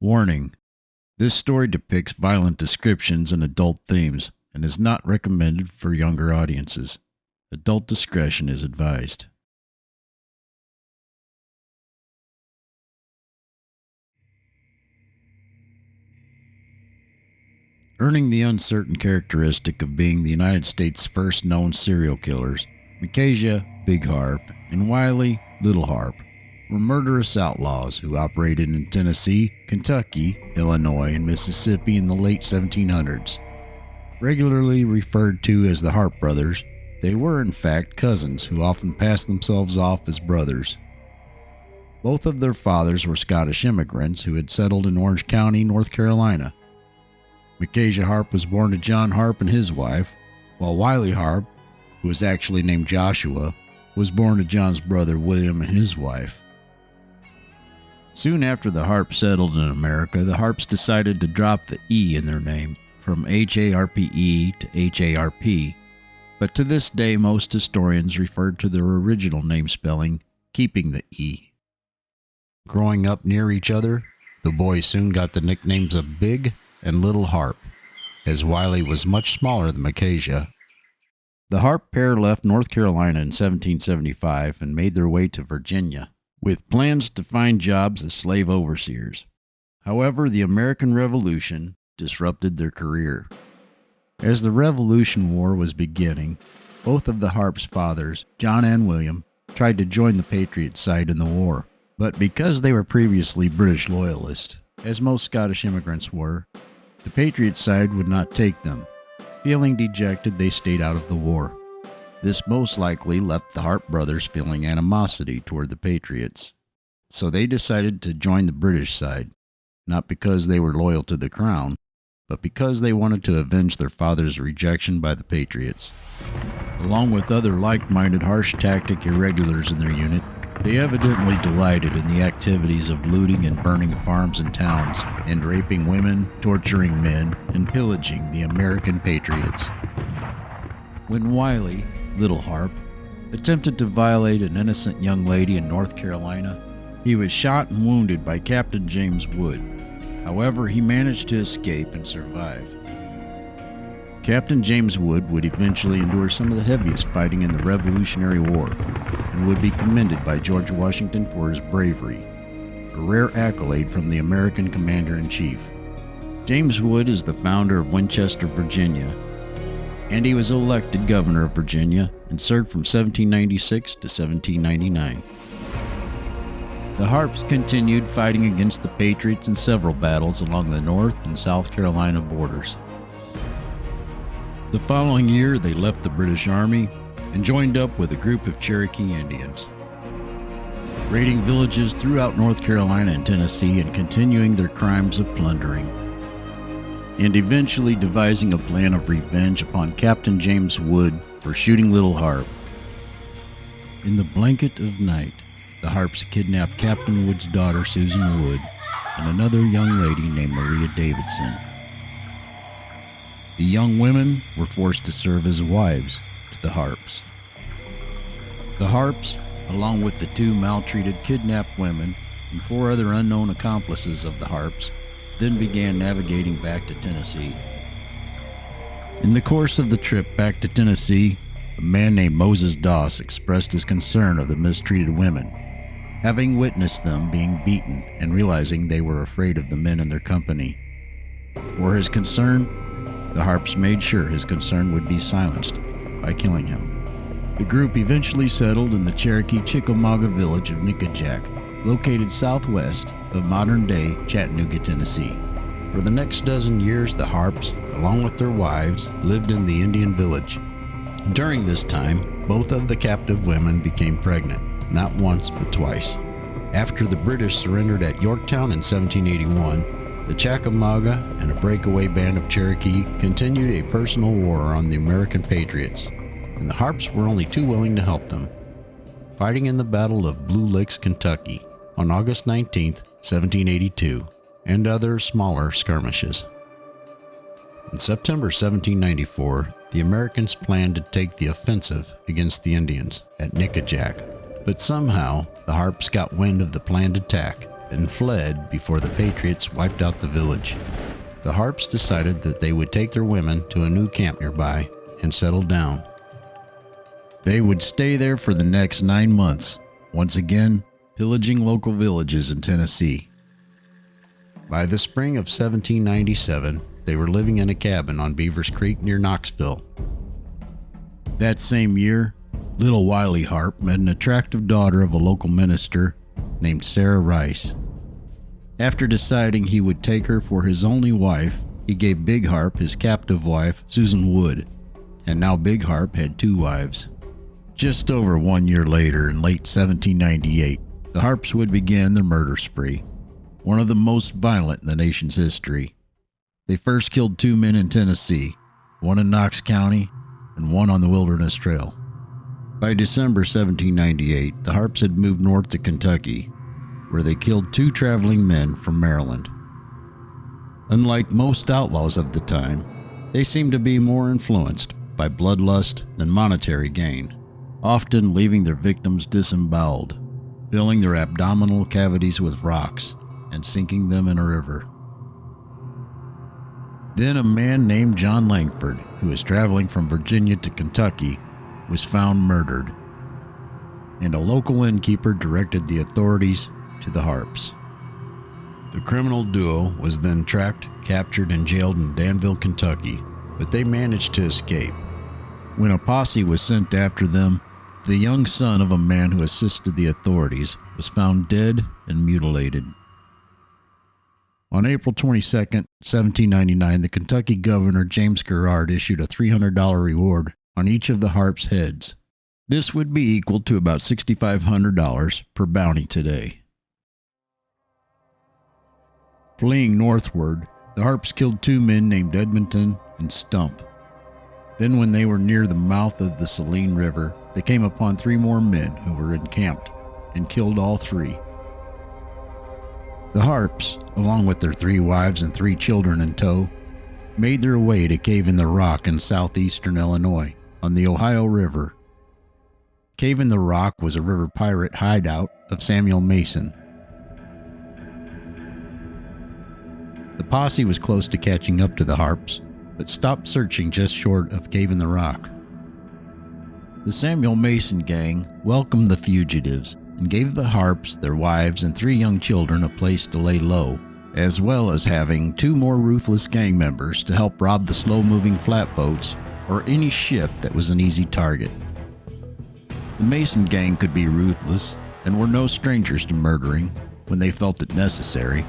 Warning: this story depicts violent descriptions and adult themes and is not recommended for younger audiences. Adult discretion is advised. Earning the uncertain characteristic of being the United States' first known serial killers, Micajah, Big Harpe, and Wiley, Little Harpe, were murderous outlaws who operated in Tennessee, Kentucky, Illinois, and Mississippi in the late 1700s. Regularly referred to as the Harpe brothers, they were in fact cousins who often passed themselves off as brothers. Both of their fathers were Scottish immigrants who had settled in Orange County, North Carolina. Micajah Harpe was born to John Harpe and his wife, while Wiley Harpe, who was actually named Joshua, was born to John's brother William and his wife. Soon after the Harpes settled in America, the Harpes decided to drop the E in their name, from Harpe to Harp, but to this day most historians refer to their original name spelling, keeping the E. Growing up near each other, the boys soon got the nicknames of Big and Little Harpe, as Wiley was much smaller than Micajah. The Harpe pair left North Carolina in 1775 and made their way to Virginia, with plans to find jobs as slave overseers. However, the American Revolution disrupted their career. As the Revolution War was beginning, both of the Harpes' fathers, John and William, tried to join the Patriot side in the war, but because they were previously British loyalists, as most Scottish immigrants were, the Patriot side would not take them. Feeling dejected, they stayed out of the war. This most likely left the Harpe brothers feeling animosity toward the Patriots. So they decided to join the British side, not because they were loyal to the crown, but because they wanted to avenge their father's rejection by the Patriots. Along with other like-minded harsh tactic irregulars in their unit, they evidently delighted in the activities of looting and burning farms and towns, and raping women, torturing men, and pillaging the American patriots. When Wiley, Little Harpe, attempted to violate an innocent young lady in North Carolina, he was shot and wounded by Captain James Wood. However, he managed to escape and survive. Captain James Wood would eventually endure some of the heaviest fighting in the Revolutionary War, and would be commended by George Washington for his bravery, a rare accolade from the American Commander-in-Chief. James Wood is the founder of Winchester, Virginia, and he was elected governor of Virginia and served from 1796 to 1799. The Harpes continued fighting against the Patriots in several battles along the North and South Carolina borders. The following year, they left the British Army and joined up with a group of Cherokee Indians, raiding villages throughout North Carolina and Tennessee and continuing their crimes of plundering, and eventually devising a plan of revenge upon Captain James Wood for shooting Little Harpe. In the blanket of night, the Harpes kidnapped Captain Wood's daughter Susan Wood and another young lady named Maria Davidson. The young women were forced to serve as wives to the Harpes. The Harpes, along with the two maltreated kidnapped women and 4 other unknown accomplices of the Harpes, then began navigating back to Tennessee. In the course of the trip back to Tennessee, a man named Moses Doss expressed his concern of the mistreated women, having witnessed them being beaten and realizing they were afraid of the men in their company. For his concern, the Harpes made sure his concern would be silenced by killing him. The group eventually settled in the Cherokee Chickamauga village of Nickajack, located southwest of modern-day Chattanooga, Tennessee. For the next dozen years, the Harpes, along with their wives, lived in the Indian village. During this time, both of the captive women became pregnant, not once but twice. After the British surrendered at Yorktown in 1781, the Chickamauga and a breakaway band of Cherokee continued a personal war on the American Patriots, and the Harpes were only too willing to help them, fighting in the Battle of Blue Licks, Kentucky, on August 19, 1782, and other smaller skirmishes. In September 1794, the Americans planned to take the offensive against the Indians at Nickajack, but somehow the Harpes got wind of the planned attack and fled before the Patriots wiped out the village. The Harpes decided that they would take their women to a new camp nearby and settle down. They would stay there for the next 9 months, once again pillaging local villages in Tennessee. By the spring of 1797, they were living in a cabin on Beaver's Creek near Knoxville. That same year, little Wiley Harpe met an attractive daughter of a local minister named Sarah Rice. After deciding he would take her for his only wife, he gave Big Harpe his captive wife, Susan Wood, and now Big Harpe had 2 wives. Just over 1 year later, in late 1798, the Harpes would begin their murder spree, one of the most violent in the nation's history. They first killed 2 men in Tennessee, one in Knox County and one on the Wilderness Trail. By December 1798, the Harpes had moved north to Kentucky, where they killed 2 traveling men from Maryland. Unlike most outlaws of the time, they seemed to be more influenced by bloodlust than monetary gain, often leaving their victims disemboweled, filling their abdominal cavities with rocks, and sinking them in a river. Then a man named John Langford, who was traveling from Virginia to Kentucky, was found murdered, and a local innkeeper directed the authorities to the Harpes. The criminal duo was then tracked, captured, and jailed in Danville, Kentucky, but they managed to escape. When a posse was sent after them, the young son of a man who assisted the authorities was found dead and mutilated. On April 22, 1799, the Kentucky governor James Garrard issued a $300 reward on each of the Harpes' heads. This would be equal to about $6,500 per bounty today. Fleeing northward, the Harpes killed 2 men named Edmonton and Stump. Then when they were near the mouth of the Saline River, they came upon 3 more men who were encamped and killed all 3. The Harpes, along with their 3 wives and 3 children in tow, made their way to Cave in the Rock in southeastern Illinois on the Ohio River. Cave in the Rock was a river pirate hideout of Samuel Mason. The posse was close to catching up to the Harpes, but stopped searching just short of Cave in the Rock. The Samuel Mason gang welcomed the fugitives and gave the Harpes, their wives, and 3 young children a place to lay low, as well as having 2 more ruthless gang members to help rob the slow-moving flatboats or any ship that was an easy target. The Mason gang could be ruthless and were no strangers to murdering when they felt it necessary.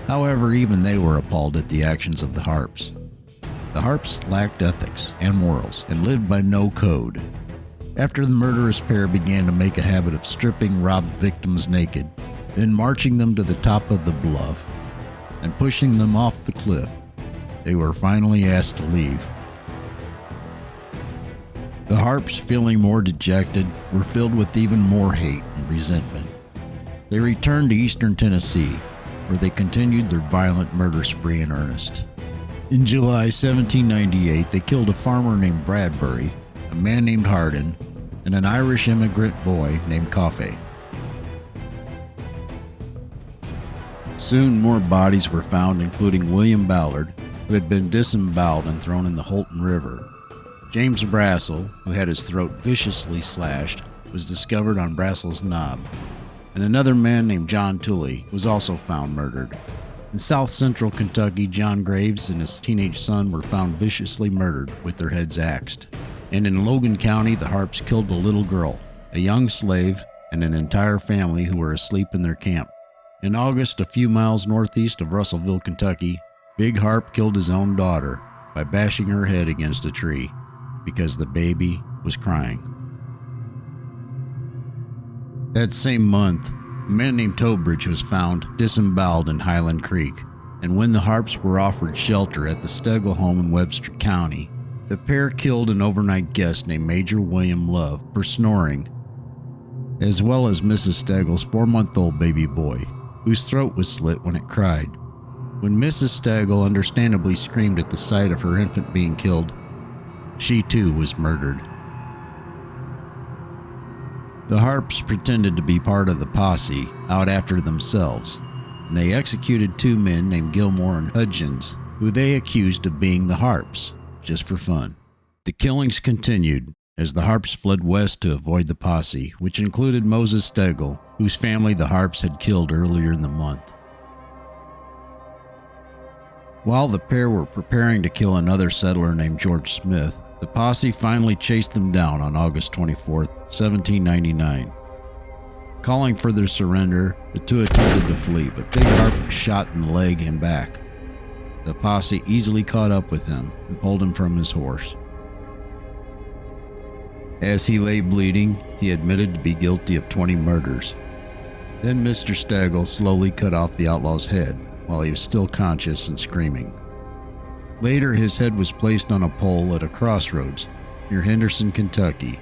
However, even they were appalled at the actions of the Harpes. The Harpes lacked ethics and morals and lived by no code. After the murderous pair began to make a habit of stripping robbed victims naked, then marching them to the top of the bluff and pushing them off the cliff, they were finally asked to leave. The Harpes, feeling more dejected, were filled with even more hate and resentment. They returned to eastern Tennessee, where they continued their violent murder spree in earnest. In July 1798, they killed a farmer named Bradbury, a man named Hardin, and an Irish immigrant boy named Coffey. Soon more bodies were found, including William Ballard, who had been disemboweled and thrown in the Holton River. James Brassel, who had his throat viciously slashed, was discovered on Brassel's Knob, and another man named John Tully was also found murdered. In south-central Kentucky, John Graves and his teenage son were found viciously murdered with their heads axed. And in Logan County, the Harpes killed a little girl, a young slave, and an entire family who were asleep in their camp. In August, a few miles northeast of Russellville, Kentucky, Big Harpe killed his own daughter by bashing her head against a tree because the baby was crying. That same month, a man named Tobridge was found disemboweled in Highland Creek, and when the Harpes were offered shelter at the Stegall home in Webster County, the pair killed an overnight guest named Major William Love for snoring, as well as Mrs. Steggall's 4-month-old baby boy, whose throat was slit when it cried. When Mrs. Stegall understandably screamed at the sight of her infant being killed, she too was murdered. The Harpes pretended to be part of the posse out after themselves, and they executed 2 men named Gilmore and Hudgens, who they accused of being the Harpes, just for fun. The killings continued as the Harpes fled west to avoid the posse, which included Moses Stegall, whose family the Harpes had killed earlier in the month. While the pair were preparing to kill another settler named George Smith, the posse finally chased them down on August 24, 1799. Calling for their surrender, the 2 attempted to flee, but Big Harpe was shot in the leg and back. The posse easily caught up with him and pulled him from his horse. As he lay bleeding, he admitted to be guilty of 20 murders. Then Mr. Stegall slowly cut off the outlaw's head while he was still conscious and screaming. Later, his head was placed on a pole at a crossroads near Henderson, Kentucky.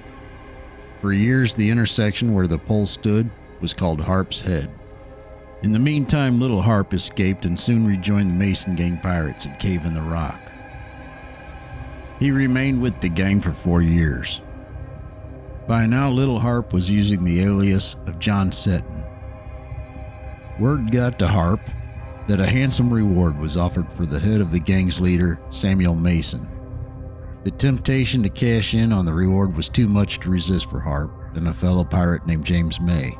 For years, the intersection where the pole stood was called Harpe's Head. In the meantime, Little Harpe escaped and soon rejoined the Mason Gang pirates at Cave in the Rock. He remained with the gang for 4 years. By now, Little Harpe was using the alias of John Seton. Word got to Harpe that a handsome reward was offered for the head of the gang's leader, Samuel Mason. The temptation to cash in on the reward was too much to resist for Harpe and a fellow pirate named James May.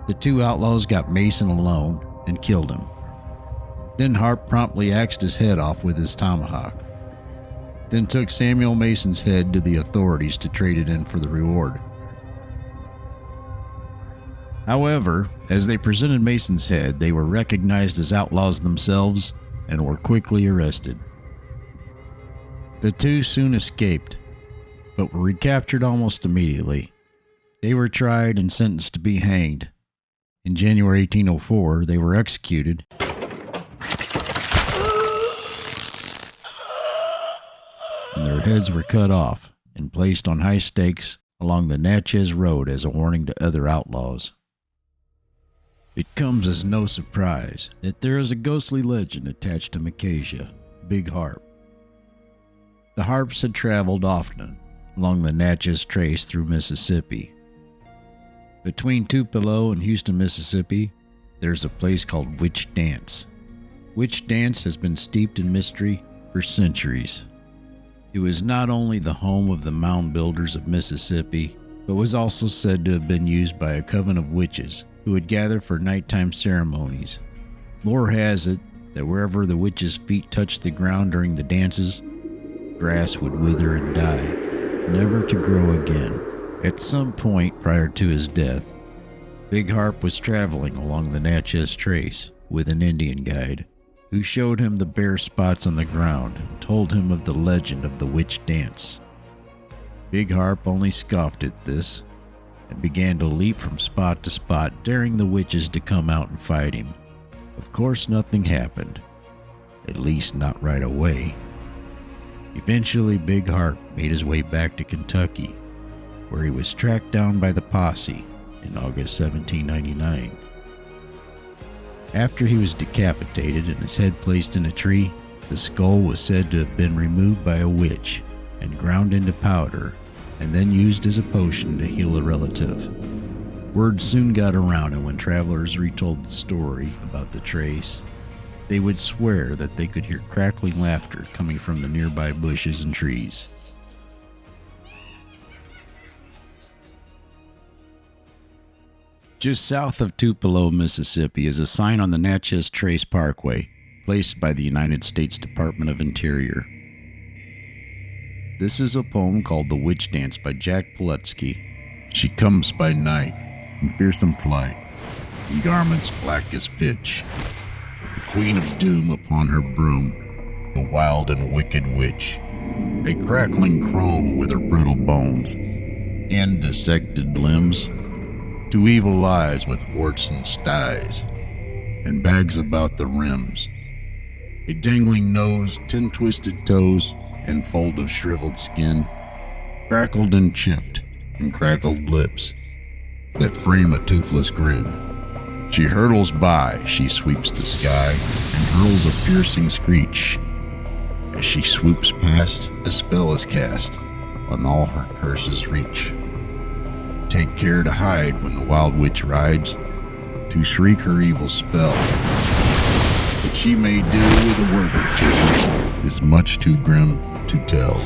The 2 outlaws got Mason alone and killed him. Then Harpe promptly axed his head off with his tomahawk, then took Samuel Mason's head to the authorities to trade it in for the reward. However, as they presented Mason's head, they were recognized as outlaws themselves and were quickly arrested. The 2 soon escaped, but were recaptured almost immediately. They were tried and sentenced to be hanged. In January 1804, they were executed. And their heads were cut off and placed on high stakes along the Natchez Road as a warning to other outlaws. It comes as no surprise that there is a ghostly legend attached to Micajah, Big Harpe. The Harpes had traveled often along the Natchez Trace through Mississippi. Between Tupelo and Houston, Mississippi, there's a place called Witch Dance. Witch Dance has been steeped in mystery for centuries. It was not only the home of the mound builders of Mississippi, but was also said to have been used by a coven of witches who would gather for nighttime ceremonies. Lore has it that wherever the witches' feet touched the ground during the dances, grass would wither and die, never to grow again. At some point prior to his death, Big Harpe was traveling along the Natchez Trace with an Indian guide who showed him the bare spots on the ground and told him of the legend of the witch dance. Big Harpe only scoffed at this and began to leap from spot to spot, daring the witches to come out and fight him. Of course, nothing happened, at least not right away. Eventually, Big Harpe made his way back to Kentucky, where he was tracked down by the posse in August 1799. After he was decapitated and his head placed in a tree, the skull was said to have been removed by a witch and ground into powder, and then used as a potion to heal a relative. Word soon got around, and when travelers retold the story about the trace, they would swear that they could hear crackling laughter coming from the nearby bushes and trees. Just south of Tupelo, Mississippi, is a sign on the Natchez Trace Parkway, placed by the United States Department of Interior. This is a poem called The Witch Dance by Jack Polutsky. She comes by night in fearsome flight, in garments black as pitch, the queen of doom upon her broom, the wild and wicked witch, a crackling crone with her brittle bones and dissected limbs, to evil eyes with warts and styes, and bags about the rims, a dangling nose, 10 twisted toes, and fold of shriveled skin, crackled and chipped, and crackled lips that frame a toothless grin. She hurtles by, she sweeps the sky, and hurls a piercing screech. As she swoops past, a spell is cast, on all her curses reach. take care to hide when the wild witch rides, to shriek her evil spell. What she may do with a word or two is much too grim to tell.